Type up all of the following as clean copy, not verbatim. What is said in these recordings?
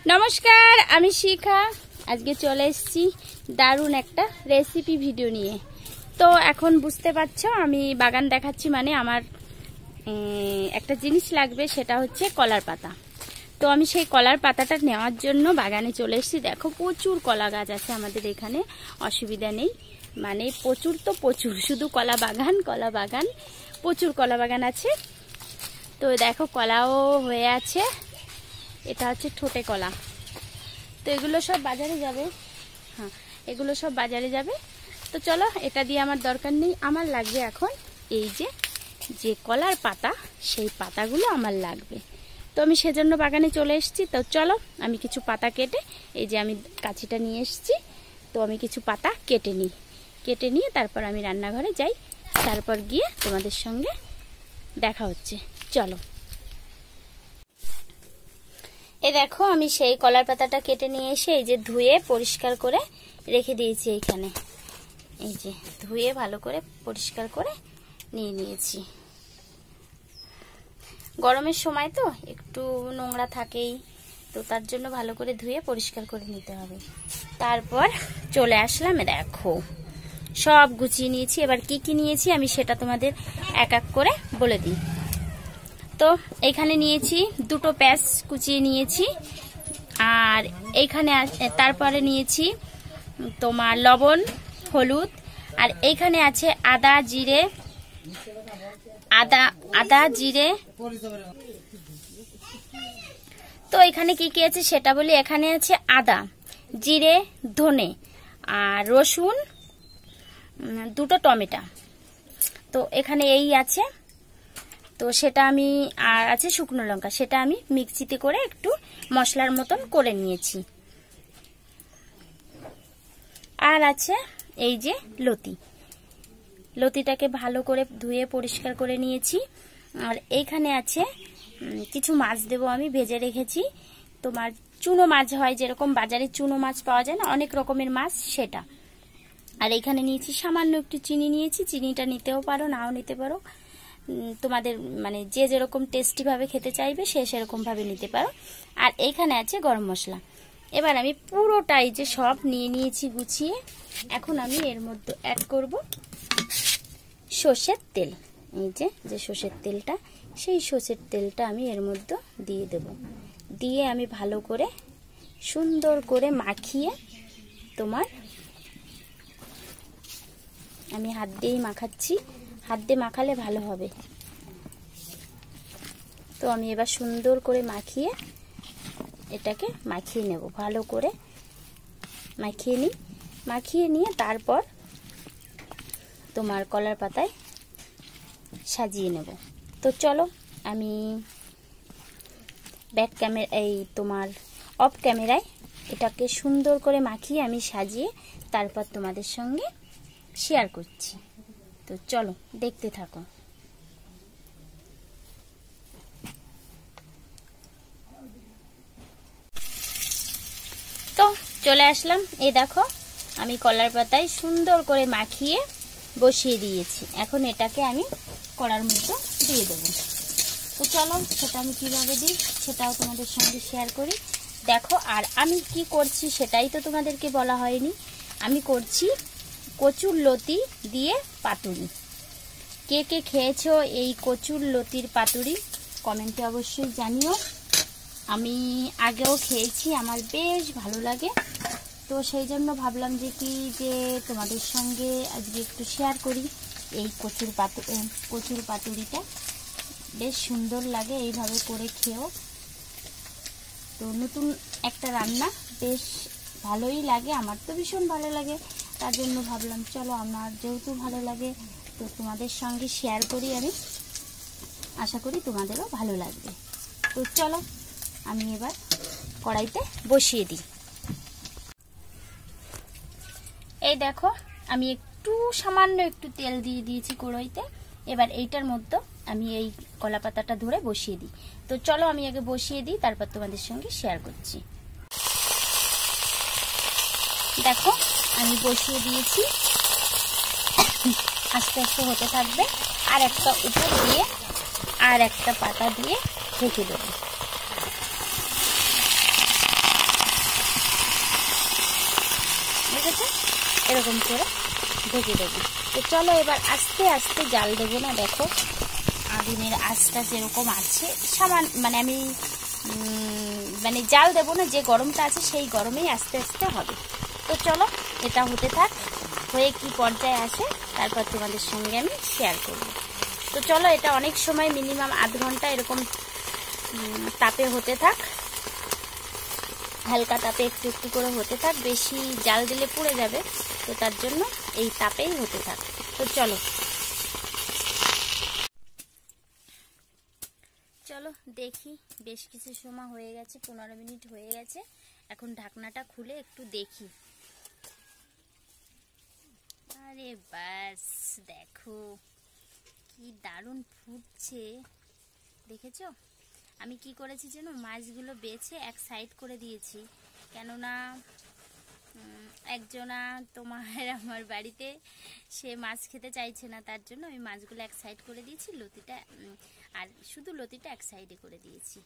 नमस्कार आमी शिखा आज के चले एसेছি दारुण একটা রেসিপি ভিডিও নিয়ে। তো এখন বুঝতে পারছো আমি বাগান দেখাচ্ছি মানে আমার একটা জিনিস লাগবে, সেটা হচ্ছে কলার পাতা। তো আমি সেই কলার পাতাটা নেওয়ার জন্য বাগানে চলে এসেছি। দেখো প্রচুর কলা গাছ আছে আমাদের এখানে, অসুবিধা নেই, মানে প্রচুর তো প্রচুর, শুধু কলা বাগান প্রচুর কলা বাগান আছে। তো দেখো কলাও হয়ে আছে, এটা হচ্ছে ঠোঁটে কলা। তো এগুলো সব বাজারে যাবে, হ্যাঁ এগুলো সব বাজারে যাবে। তো চলো, এটা দিয়ে আমার দরকার নেই, আমার লাগবে এখন এই যে কলার পাতা, সেই পাতাগুলো আমার লাগবে। তো আমি সেজন্য বাগানে চলে এসেছি। তো চলো আমি কিছু পাতা কেটে, এই যে আমি কাঁচিটা নিয়ে এসেছি, তো আমি কিছু পাতা কেটে নিয়ে তারপর আমি রান্নাঘরে যাই, তারপর গিয়ে তোমাদের সঙ্গে দেখা হচ্ছে। চলো, এই দেখো আমি সেই কলার পাতাটা কেটে নিয়ে এসে এই যে ধুয়ে পরিষ্কার করে রেখে দিয়েছি এইখানে। এই যে ধুয়ে ভালো করে পরিষ্কার করে নিয়ে নিয়েছি। গরমের সময় তো একটু নোংরা থাকেই, তো তার জন্য ভালো করে ধুয়ে পরিষ্কার করে নিতে হবে। তারপর চলে আসলাম, দেখো সব গুছিয়ে নিয়েছি। এবার কি কি নিয়েছি আমি সেটা তোমাদের এক এক করে বলে দিই। তো এইখানে নিয়েছি দুটো পেঁয়াজ কুচিয়ে নিয়েছি, আর এইখানে তারপরে নিয়েছি তোমার লবণ, হলুদ, আর এইখানে আছে আদা জিরে। তো এখানে কি কি আছে সেটা বলি। এখানে আছে আদা, জিরে, ধনে, আর রসুন, দুটো টমেটো। তো এখানে এই আছে। তো সেটা আমি, আর আছে শুকনো লঙ্কা, সেটা আমি মিক্সিতে করে একটু মশলার মতন করে নিয়েছি। আর আছে এই যে লতিটাকে ভালো করে ধুয়ে পরিষ্কার করে নিয়েছি। আর এইখানে আছে কিছু মাছ দেবো আমি, ভেজে রেখেছি। তোমার চুনো মাছ হয়, যেরকম বাজারে চুনো মাছ পাওয়া যায় না, অনেক রকমের মাছ, সেটা। আর এইখানে নিয়েছি সামান্য একটু চিনি নিয়েছি, চিনিটা নিতেও পারো নাও নিতে পারো, তোমাদের মানে যে যেরকম টেস্টি ভাবে খেতে চাইবে সে সেরকম ভাবে নিতে পারো। আর এইখানে আছে গরম মশলা। এবার আমি পুরোটাই যে সব নিয়ে নিয়েছি গুছিয়ে, এখন আমি এর মধ্যে অ্যাড করব সর্ষের তেল। এই যে সর্ষের তেলটা, সেই সর্ষের তেলটা আমি এর মধ্যে দিয়ে দেব। দিয়ে আমি ভালো করে সুন্দর করে মাখিয়ে, তোমার আমি হাত দিয়েই মাখাচ্ছি, হাত দিয়ে মাখালে ভালো হবে। তো আমি এবার সুন্দর করে মাখিয়ে এটাকে মাখিয়ে নেব, ভালো করে মাখিয়ে নিয়ে তারপর তোমার কলার পাতায় সাজিয়ে নেব। তো চলো আমি ব্যাক ক্যামেরা, এই তোমার অফ ক্যামেরায় এটাকে সুন্দর করে মাখিয়ে আমি সাজিয়ে তারপর তোমাদের সঙ্গে শেয়ার করছি। তো চলো দেখতে থাকো। তো চলে আসলাম, এই দেখো আমি কলার পাতায় সুন্দর করে মাখিয়ে বসিয়ে দিয়েছি। এখন এটাকে আমি কড়ার মধ্যে দিয়ে দেবো। তো চলো সেটা আমি কিভাবে দিই সেটাও তোমাদের সঙ্গে শেয়ার করি। দেখো, আর আমি কি করছি সেটাই তো তোমাদেরকে বলা হয়নি। আমি করছি কচুর লতি দিয়ে পাতুরি। কে কে খেয়েছো এই কচুর লতির পাতুরি কমেন্টে অবশ্যই জানিও। আমি আগেও খেয়েছি, আমার বেশ ভালো লাগে। তো সেই জন্য ভাবলাম যে তোমাদের সঙ্গে আজকে একটু শেয়ার করি। এই কচুর পাতুরিটা বেশ সুন্দর লাগে, এইভাবে করে খেও। তো নতুন একটা রান্না, বেশ ভালোই লাগে, আমার তো ভীষণ ভালো লাগে। তার জন্য ভাবলাম চলো আমার যেহেতু ভালো লাগে তো তোমাদের সঙ্গে শেয়ার করি আমি, আশা করি তোমাদেরও ভালো লাগবে। তো চলো আমি এবার কড়াইতে বসিয়ে দিই। এই দেখো আমি সামান্য একটু তেল দিয়ে দিয়েছি কড়াইতে। এবার এইটার মধ্যে আমি এই কলা পাতাটা ধরে বসিয়ে দিই। তো চলো আমি আগে বসিয়ে দিই, তারপর তোমাদের সঙ্গে শেয়ার করছি। দেখো আমি বসিয়ে দিয়েছি, আস্তে আস্তে হতে থাকবে। আর একটা উপর দিয়ে আর একটা পাতা দিয়ে ঢেকে দেবো। এরকম করে ঢেকে দেবো। তো চলো এবার আস্তে আস্তে জাল দেবো না, দেখো আগুনের আঁচটা যেরকম আছে মানে আমি মানে জাল দেবো না, যে গরমটা আছে সেই গরমেই আস্তে আস্তে হবে। তো চলো এটা হতে থাক, হয়ে কি পর্যায়ে আসে তারপর তোমাদের সঙ্গে আমি শেয়ার করব। তো চলো এটা অনেক সময় মিনিমাম আধ ঘন্টা এরকম তাপে হতে থাক, হালকা তাপে একটু একটু করে হতে থাক, বেশি জাল দিলে পুড়ে যাবে, তো তার জন্য এই তাপেই হতে থাক। তো চলো চলো দেখি, বেশ কিছু সময় হয়ে গেছে, 15 মিনিট হয়ে গেছে। এখন ঢাকনাটা খুলে একটু দেখি। আরে বাস দেখো কি দারুণ ফুটছে, দেখেছো? আমি কি করেছি জানো, মাছগুলো বেছে এক সাইড করে দিয়েছি, কেননা একজনা তোমার আমার বাড়িতে সে মাছ খেতে চাইছে না, তার জন্য আমি মাছগুলো এক সাইড করে দিয়েছি, লতিটা আর শুধু লতিটা এক সাইডে করে দিয়েছি,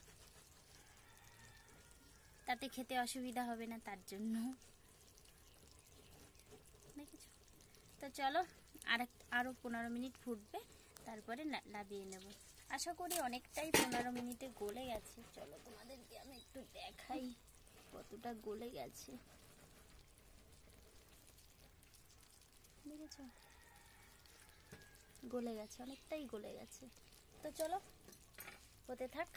তাতে খেতে অসুবিধা হবে না, তার জন্য। দেখেছো? তো চলো আরো 15 মিনিট ফুটবে, তারপরে নামিয়ে নেব। আশা করি অনেকটাই 15 মিনিটে গলে গেছে। চলো তোমাদেরকে আমি একটু দেখাই কতটা গলে গেছে, দেখেছো? গলে গেছে, অনেকটাই গলে গেছে। তো চলো হতে থাক,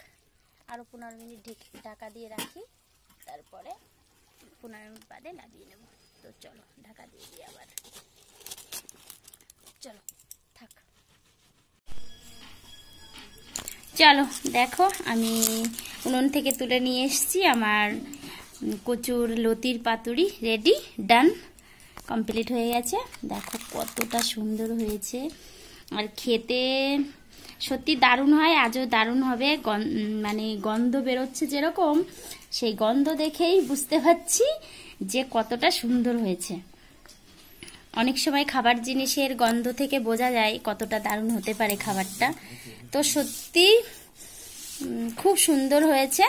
আরো 15 মিনিট ঢাকা দিয়ে রাখি, তারপরে 15 মিনিট বাদে নামিয়ে নেব। তো চলো ঢাকা দিয়ে দিই আবার, চলো থাক। চলো দেখো আমি উনুন থেকে তুলে নিয়ে এসেছি, আমার কচুর লতির পাতুরি রেডি, ডান, কমপ্লিট হয়ে গেছে। দেখো কতটা সুন্দর হয়েছে, আর খেতে সত্যি দারুণ হয়, আজও দারুণ হবে। মানে গন্ধ বেরোচ্ছে যেরকম, সেই গন্ধ দেখেই বুঝতে পারছি যে কতটা সুন্দর হয়েছে। অনেক সময় খাবার জিনিসের গন্ধ থেকে বোঝা যায় কতটা দারুণ হতে পারে খাবারটা। তো সত্যি খুব সুন্দর হয়েছে।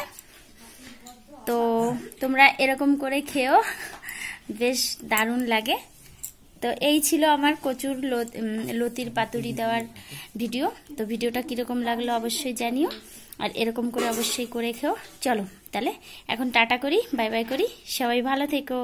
তো তোমরা এরকম করে খেও, বেশ দারুণ লাগে। তো এই ছিল আমার কচুর লতির পাতুরি দেওয়ার ভিডিও। তো ভিডিওটা কিরকম লাগলো অবশ্যই জানিও, আর এরকম করে অবশ্যই করে খেও। চলো তাহলে এখন টাটা করি, বাই বাই করি, সবাই ভালো থেকো।